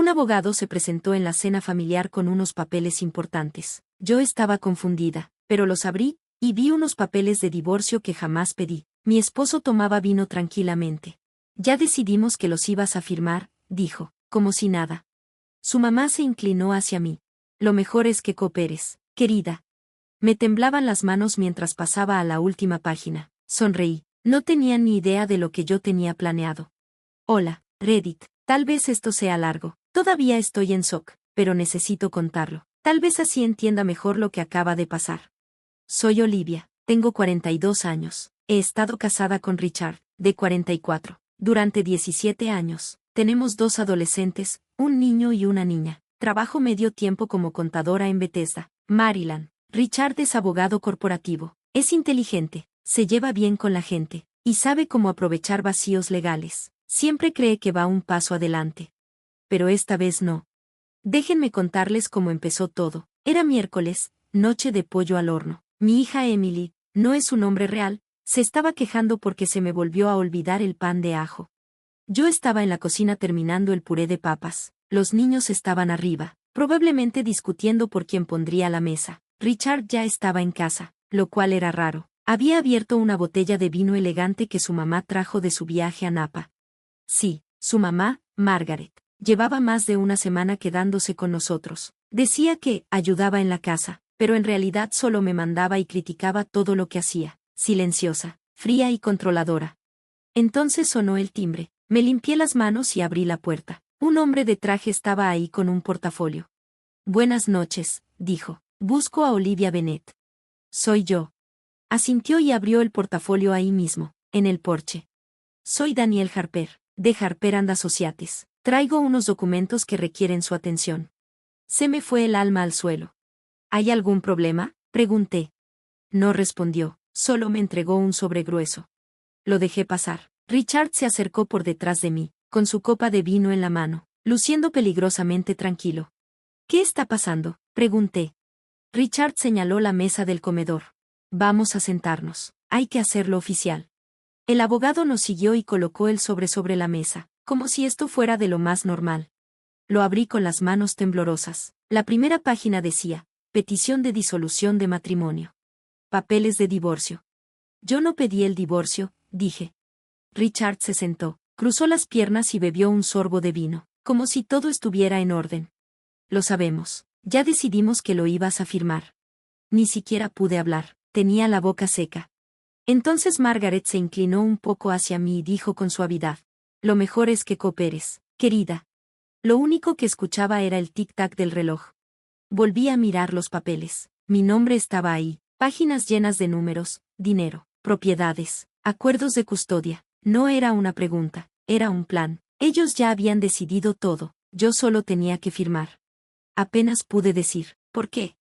Un abogado se presentó en la cena familiar con unos papeles importantes. Yo estaba confundida, pero los abrí, y vi unos papeles de divorcio que jamás pedí. Mi esposo tomaba vino tranquilamente. Ya decidimos que los ibas a firmar, dijo, como si nada. Su mamá se inclinó hacia mí. Lo mejor es que cooperes, querida. Me temblaban las manos mientras pasaba a la última página. Sonreí. No tenía ni idea de lo que yo tenía planeado. Hola, Reddit. Tal vez esto sea largo. Todavía estoy en shock, pero necesito contarlo. Tal vez así entienda mejor lo que acaba de pasar. Soy Olivia. Tengo 42 años. He estado casada con Richard, de 44. Durante 17 años. Tenemos 2 adolescentes, un niño y una niña. Trabajo medio tiempo como contadora en Bethesda, Maryland. Richard es abogado corporativo. Es inteligente, se lleva bien con la gente, y sabe cómo aprovechar vacíos legales. Siempre cree que va un paso adelante. Pero esta vez no. Déjenme contarles cómo empezó todo. Era miércoles, noche de pollo al horno. Mi hija Emily, no es su nombre real, se estaba quejando porque se me volvió a olvidar el pan de ajo. Yo estaba en la cocina terminando el puré de papas. Los niños estaban arriba, probablemente discutiendo por quién pondría la mesa. Richard ya estaba en casa, lo cual era raro. Había abierto una botella de vino elegante que su mamá trajo de su viaje a Napa. Sí, su mamá, Margaret, llevaba más de una semana quedándose con nosotros. Decía que ayudaba en la casa, pero en realidad solo me mandaba y criticaba todo lo que hacía. Silenciosa, fría y controladora. Entonces sonó el timbre. Me limpié las manos y abrí la puerta. Un hombre de traje estaba ahí con un portafolio. Buenas noches, dijo. Busco a Olivia Bennett. Soy yo. Asintió y abrió el portafolio ahí mismo, en el porche. Soy Daniel Harper, de Harper and Associates. Traigo unos documentos que requieren su atención. Se me fue el alma al suelo. ¿Hay algún problema?, pregunté. No respondió, solo me entregó un sobre grueso. Lo dejé pasar. Richard se acercó por detrás de mí, con su copa de vino en la mano, luciendo peligrosamente tranquilo. ¿Qué está pasando?, pregunté. Richard señaló la mesa del comedor. Vamos a sentarnos. Hay que hacerlo oficial. El abogado nos siguió y colocó el sobre la mesa, como si esto fuera de lo más normal. Lo abrí con las manos temblorosas. La primera página decía, petición de disolución de matrimonio. Papeles de divorcio. Yo no pedí el divorcio, dije. Richard se sentó, cruzó las piernas y bebió un sorbo de vino, como si todo estuviera en orden. Lo sabemos. Ya decidimos que lo ibas a firmar. Ni siquiera pude hablar, tenía la boca seca. Entonces Margaret se inclinó un poco hacia mí y dijo con suavidad. Lo mejor es que cooperes, querida. Lo único que escuchaba era el tic-tac del reloj. Volví a mirar los papeles. Mi nombre estaba ahí, páginas llenas de números, dinero, propiedades, acuerdos de custodia. No era una pregunta, era un plan. Ellos ya habían decidido todo, yo solo tenía que firmar. Apenas pude decir, ¿por qué?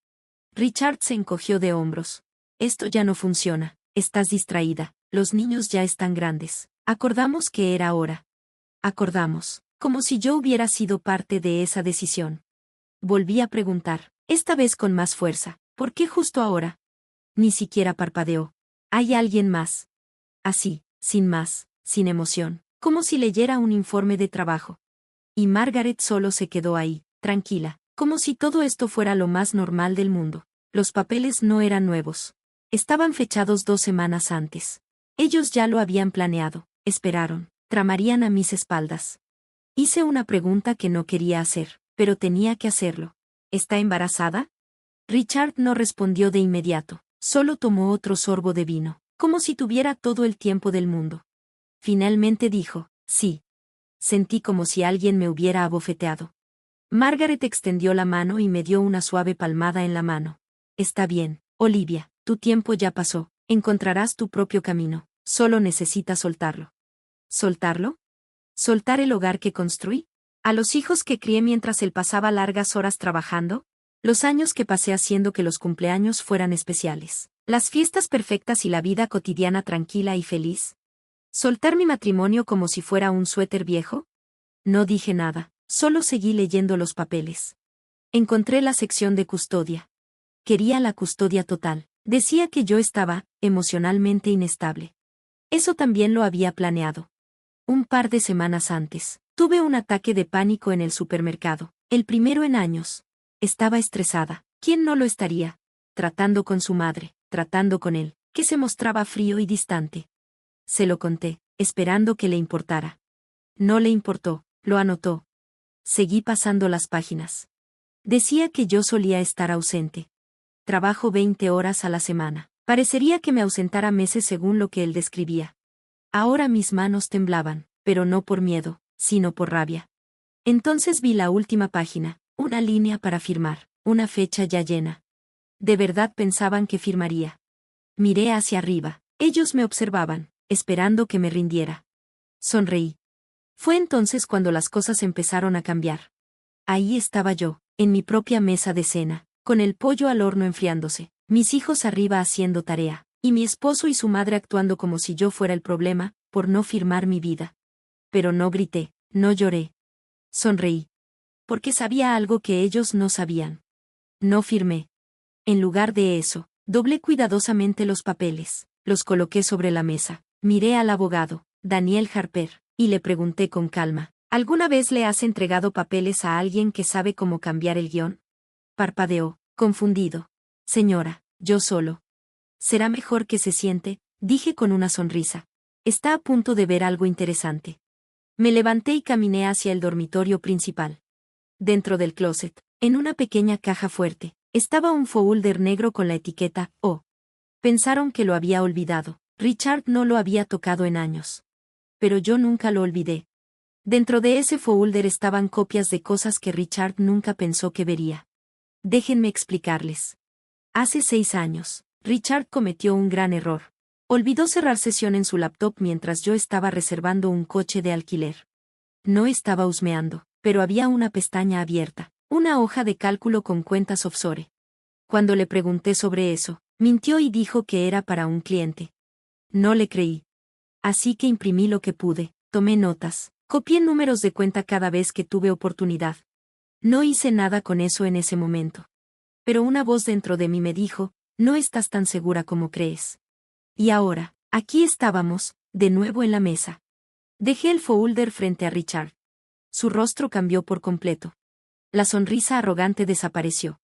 Richard se encogió de hombros. Esto ya no funciona, estás distraída, los niños ya están grandes. Acordamos que era hora. Acordamos, como si yo hubiera sido parte de esa decisión. Volví a preguntar, esta vez con más fuerza, ¿por qué justo ahora? Ni siquiera parpadeó. ¿Hay alguien más? Así, sin más, sin emoción, como si leyera un informe de trabajo. Y Margaret solo se quedó ahí, tranquila, como si todo esto fuera lo más normal del mundo. Los papeles no eran nuevos. Estaban fechados 2 semanas antes. Ellos ya lo habían planeado, esperaron, tramarían a mis espaldas. Hice una pregunta que no quería hacer, pero tenía que hacerlo. ¿Está embarazada? Richard no respondió de inmediato, solo tomó otro sorbo de vino, como si tuviera todo el tiempo del mundo. Finalmente dijo, sí. Sentí como si alguien me hubiera abofeteado. Margaret extendió la mano y me dio una suave palmada en la mano. Está bien, Olivia, tu tiempo ya pasó, encontrarás tu propio camino, solo necesitas soltarlo. ¿Soltarlo? ¿Soltar el hogar que construí? ¿A los hijos que crié mientras él pasaba largas horas trabajando? ¿Los años que pasé haciendo que los cumpleaños fueran especiales? ¿Las fiestas perfectas y la vida cotidiana tranquila y feliz? ¿Soltar mi matrimonio como si fuera un suéter viejo? No dije nada, solo seguí leyendo los papeles. Encontré la sección de custodia. Quería la custodia total. Decía que yo estaba emocionalmente inestable. Eso también lo había planeado. Un par de semanas antes, Tuve un ataque de pánico en el supermercado, el primero en años. Estaba estresada. ¿Quién no lo estaría? Tratando con su madre, tratando con él, que se mostraba frío y distante. Se lo conté, esperando que le importara. No le importó, lo anotó. Seguí pasando las páginas. Decía que yo solía estar ausente. Trabajo 20 horas a la semana. Parecería que me ausentara meses según lo que él describía. Ahora mis manos temblaban, pero no por miedo, sino por rabia. Entonces vi la última página, una línea para firmar, una fecha ya llena. De verdad pensaban que firmaría. Miré hacia arriba. Ellos me observaban, esperando que me rindiera. Sonreí. Fue entonces cuando las cosas empezaron a cambiar. Ahí estaba yo, en mi propia mesa de cena, con el pollo al horno enfriándose, mis hijos arriba haciendo tarea, y mi esposo y su madre actuando como si yo fuera el problema, por no firmar mi vida. Pero no grité, no lloré. Sonreí. Porque sabía algo que ellos no sabían. No firmé. En lugar de eso, doblé cuidadosamente los papeles, los coloqué sobre la mesa, miré al abogado, Daniel Harper, y le pregunté con calma, ¿alguna vez le has entregado papeles a alguien que sabe cómo cambiar el guión? Parpadeó, confundido. Señora, yo solo. Será mejor que se siente, dije con una sonrisa. Está a punto de ver algo interesante. Me levanté y caminé hacia el dormitorio principal. Dentro del closet, en una pequeña caja fuerte, estaba un folder negro con la etiqueta O. Pensaron que lo había olvidado. Richard no lo había tocado en años. Pero yo nunca lo olvidé. Dentro de ese folder estaban copias de cosas que Richard nunca pensó que vería. Déjenme explicarles. Hace 6 años, Richard cometió un gran error. Olvidó cerrar sesión en su laptop mientras yo estaba reservando un coche de alquiler. No estaba husmeando, pero había una pestaña abierta, una hoja de cálculo con cuentas offshore. Cuando le pregunté sobre eso, mintió y dijo que era para un cliente. No le creí. Así que imprimí lo que pude, tomé notas, copié números de cuenta cada vez que tuve oportunidad. No hice nada con eso en ese momento. Pero una voz dentro de mí me dijo, no estás tan segura como crees. Y ahora, aquí estábamos, de nuevo en la mesa. Dejé el folder frente a Richard. Su rostro cambió por completo. La sonrisa arrogante desapareció.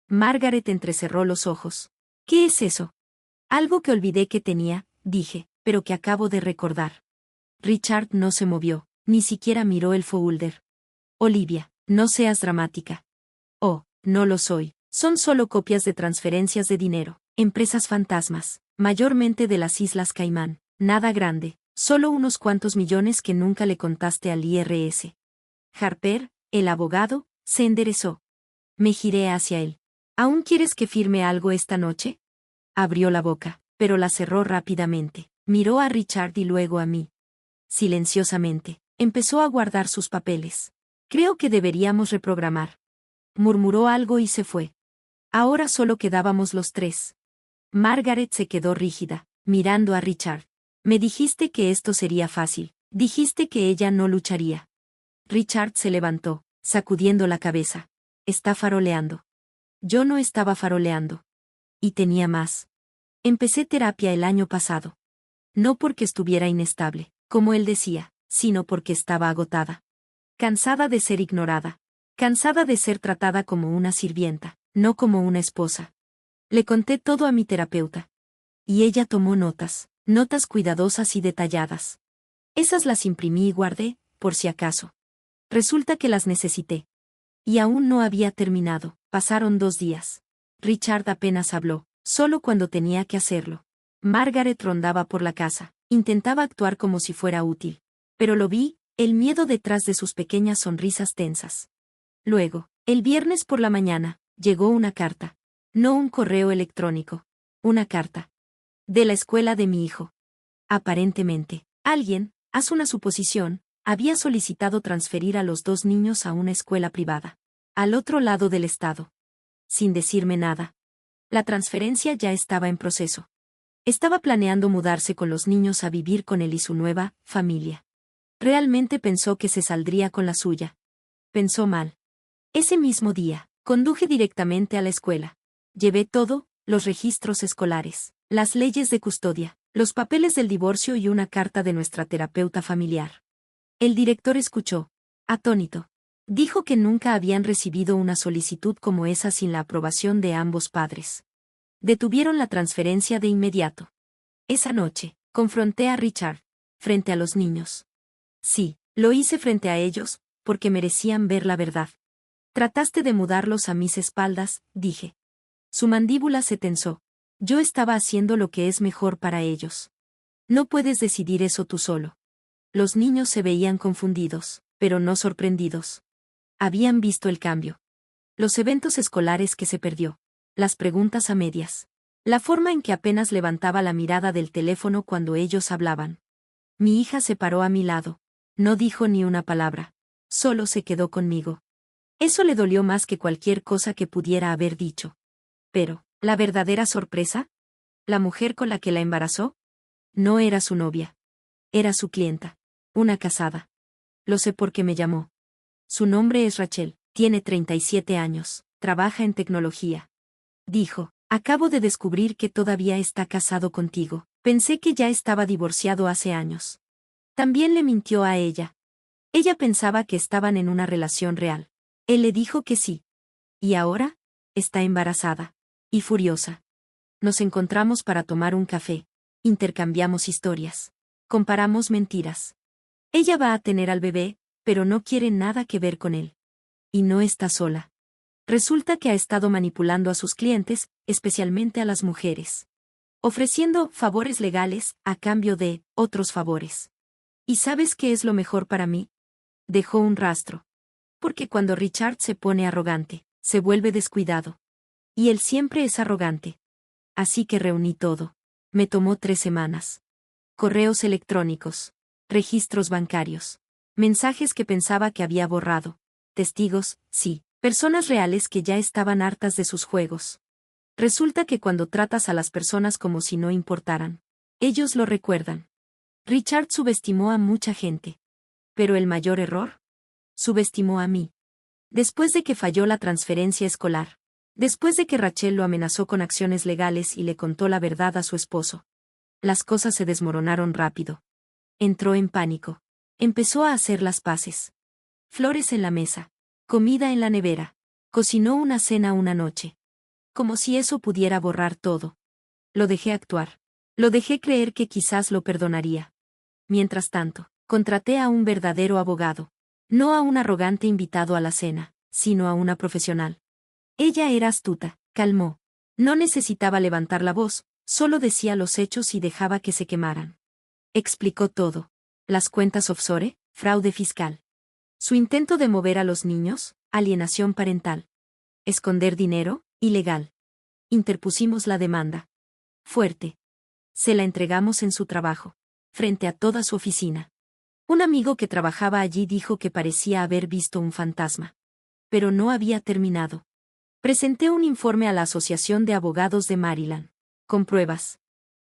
Margaret entrecerró los ojos. ¿Qué es eso? Algo que olvidé que tenía, dije, pero que acabo de recordar. Richard no se movió, ni siquiera miró el folder. Olivia, no seas dramática. Oh, no lo soy. Son solo copias de transferencias de dinero, empresas fantasmas, mayormente de las Islas Caimán, nada grande, solo unos cuantos millones que nunca le contaste al IRS. Harper, el abogado, se enderezó. Me giré hacia él. ¿Aún quieres que firme algo esta noche? Abrió la boca, pero la cerró rápidamente. Miró a Richard y luego a mí. Silenciosamente, empezó a guardar sus papeles. Creo que deberíamos reprogramar. Murmuró algo y se fue. Ahora solo quedábamos los tres. Margaret se quedó rígida, mirando a Richard. Me dijiste que esto sería fácil. Dijiste que ella no lucharía. Richard se levantó, sacudiendo la cabeza. Está faroleando. Yo no estaba faroleando. Y tenía más. Empecé terapia el año pasado. No porque estuviera inestable, como él decía, sino porque estaba agotada. Cansada de ser ignorada. Cansada de ser tratada como una sirvienta, no como una esposa. Le conté todo a mi terapeuta. Y ella tomó notas, notas cuidadosas y detalladas. Esas las imprimí y guardé, por si acaso. Resulta que las necesité. Y aún no había terminado, pasaron 2 días. Richard apenas habló, solo cuando tenía que hacerlo. Margaret rondaba por la casa, intentaba actuar como si fuera útil. Pero lo vi, el miedo detrás de sus pequeñas sonrisas tensas. Luego, el viernes por la mañana, llegó una carta. No un correo electrónico. Una carta. De la escuela de mi hijo. Aparentemente, alguien, haz una suposición, había solicitado transferir a los 2 niños a una escuela privada. Al otro lado del estado. Sin decirme nada. La transferencia ya estaba en proceso. Estaba planeando mudarse con los niños a vivir con él y su nueva familia. Realmente pensó que se saldría con la suya. Pensó mal. Ese mismo día, conduje directamente a la escuela. Llevé todo, los registros escolares, las leyes de custodia, los papeles del divorcio y una carta de nuestra terapeuta familiar. El director escuchó, Atónito. Dijo que nunca habían recibido una solicitud como esa sin la aprobación de ambos padres. Detuvieron la transferencia de inmediato. Esa noche, confronté a Richard, frente a los niños. Sí, lo hice frente a ellos, porque merecían ver la verdad. Trataste de mudarlos a mis espaldas, dije. Su mandíbula se tensó. Yo estaba haciendo lo que es mejor para ellos. No puedes decidir eso tú solo. Los niños se veían confundidos, pero no sorprendidos. Habían visto el cambio. Los eventos escolares que se perdió. Las preguntas a medias. La forma en que apenas levantaba la mirada del teléfono cuando ellos hablaban. Mi hija se paró a mi lado. No dijo ni una palabra. Solo se quedó conmigo. Eso le dolió más que cualquier cosa que pudiera haber dicho. Pero, ¿la verdadera sorpresa? ¿La mujer con la que la embarazó? No era su novia. Era su clienta. Una casada. Lo sé porque me llamó. Su nombre es Rachel, tiene 37 años, trabaja en tecnología. Dijo, acabo de descubrir que todavía está casado contigo. Pensé que ya estaba divorciado hace años. También le mintió a ella. Ella pensaba que estaban en una relación real. Él le dijo que sí. Y ahora, está embarazada. Y furiosa. Nos encontramos para tomar un café. Intercambiamos historias. Comparamos mentiras. Ella va a tener al bebé, pero no quiere nada que ver con él. Y no está sola. Resulta que ha estado manipulando a sus clientes, especialmente a las mujeres. Ofreciendo favores legales a cambio de otros favores. ¿Y sabes qué es lo mejor para mí? Dejó un rastro. Porque cuando Richard se pone arrogante, se vuelve descuidado. Y él siempre es arrogante. Así que reuní todo. Me tomó 3 semanas. Correos electrónicos. Registros bancarios. Mensajes que pensaba que había borrado. Testigos, sí. Personas reales que ya estaban hartas de sus juegos. Resulta que cuando tratas a las personas como si no importaran, ellos lo recuerdan. Richard subestimó a mucha gente. Pero el mayor error, subestimó a mí. Después de que falló la transferencia escolar. Después de que Rachel lo amenazó con acciones legales y le contó la verdad a su esposo. Las cosas se desmoronaron rápido. Entró en pánico. Empezó a hacer las paces. Flores en la mesa. Comida en la nevera. Cocinó una cena una noche. Como si eso pudiera borrar todo. Lo dejé actuar. Lo dejé creer que quizás lo perdonaría. Mientras tanto, contraté a un verdadero abogado. No a un arrogante invitado a la cena, sino a una profesional. Ella era astuta, calmó. No necesitaba levantar la voz, solo decía los hechos y dejaba que se quemaran. Explicó todo. Las cuentas offshore, fraude fiscal. Su intento de mover a los niños, alienación parental. Esconder dinero, ilegal. Interpusimos la demanda. Fuerte. Se la entregamos en su trabajo. Frente a toda su oficina. Un amigo que trabajaba allí dijo que parecía haber visto un fantasma. Pero no había terminado. Presenté un informe a la Asociación de Abogados de Maryland. Con pruebas.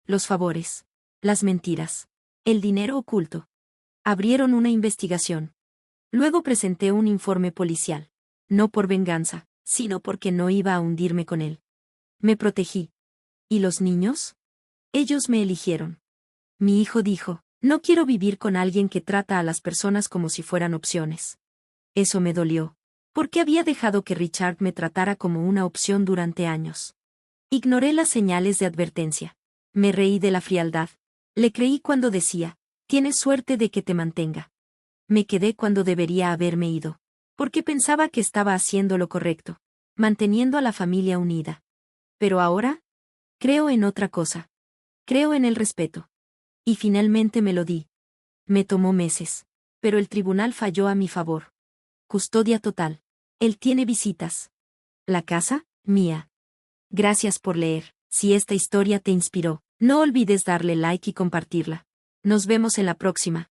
Los favores. Las mentiras. El dinero oculto. Abrieron una investigación. Luego presenté un informe policial. No por venganza, sino porque no iba a hundirme con él. Me protegí. ¿Y los niños? Ellos me eligieron. Mi hijo dijo, no quiero vivir con alguien que trata a las personas como si fueran opciones. Eso me dolió. Porque había dejado que Richard me tratara como una opción durante años. Ignoré las señales de advertencia. Me reí de la frialdad. Le creí cuando decía, tienes suerte de que te mantenga. Me quedé cuando debería haberme ido. Porque pensaba que estaba haciendo lo correcto. Manteniendo a la familia unida. Pero ahora, creo en otra cosa. Creo en el respeto. Y finalmente me lo di. Me tomó meses. Pero el tribunal falló a mi favor. Custodia total. Él tiene visitas. La casa, mía. Gracias por leer. Si esta historia te inspiró, no olvides darle like y compartirla. Nos vemos en la próxima.